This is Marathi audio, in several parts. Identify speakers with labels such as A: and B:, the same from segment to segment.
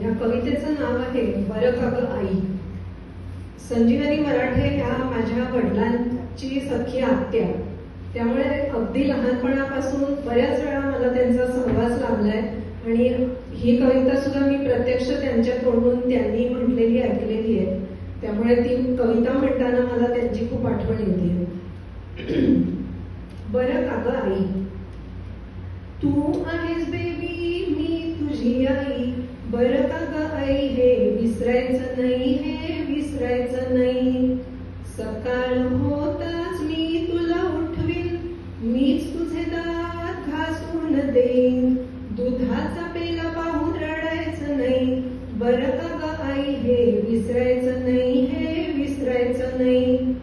A: या कवितेचं नाव आहे बरं का ग आई. संजीवनी मराठे ह्या माझ्या वडिलांची सख्खी आत्या, त्यामुळे अगदी लहानपणापासून बऱ्याच वेळा मला त्यांचा सहवास लाभलाय आणि ही कविता सुद्धा मी प्रत्यक्ष त्यांच्या तोंडून त्यांनी म्हटलेली ऐकलेली आहे. त्यामुळे ती कविता म्हणताना मला त्यांची खूप आठवण येते. बरं का ग आई, तू आहेस बेबी मी तुझी आई. बरं का ग आई हे विसरायचं नाही, हे विसरायचं नाही. सकाळ होताच मी तुला उठवीन, मीच तुझे दात घासून देईन. दुधाचा पेला पाहून रडायचं नाही. बरं का ग आई हे विसरायचं नाही, हे विसरायचं नाही.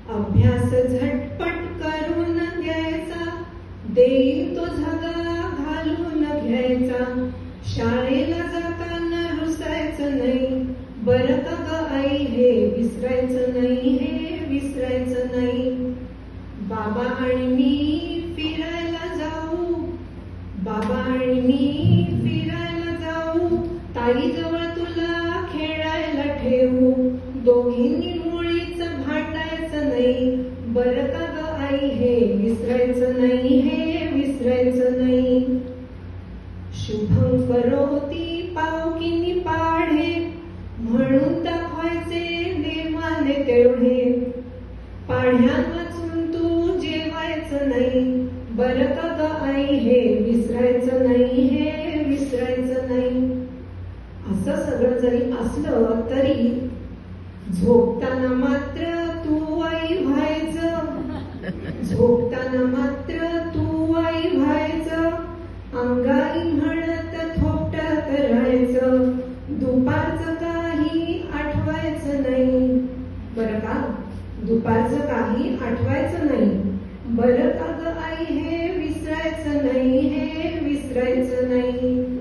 A: अभ्यास झटपट करून द्यायचा, देईन तो झगा घालून घ्यायचा. शाळेला जाताना रुसायचं नाही. बरं का ग आई हे विसरायचं नाही, हे विसरायचं नाही. बाबा आणि मी फिरायला जाऊ, बाबा आणि मी फिरायला जाऊ. ताईजवळ तुला खेळायला ठेवू, दोघींनी मुळीच भांडायचं नाही. बरं का ग आई हे विसरायचं नाही, हे विसरायचं नाही. शुभं करोती पावकिनी पाढे, म्हणून दाखवायचे देवाने तेवढे. पाढ्या वाचून तू जेवायचं नाही. बरं का ग आई हे विसरायचं नाही, हे विसरायचं नाही. असं सगळं जरी असलं तरी झोपताना मात्र तू आई व्हायचं, झोपताना मात्र तू आई व्हायचं. अंगाई म्हणत थोपटत राहायचं, दुपारचं काही आठवायचं नाही. बरं का, दुपारचं काही आठवायचं नाही. बरं का ग आई हे विसरायचं नाही, हे विसरायचं नाही.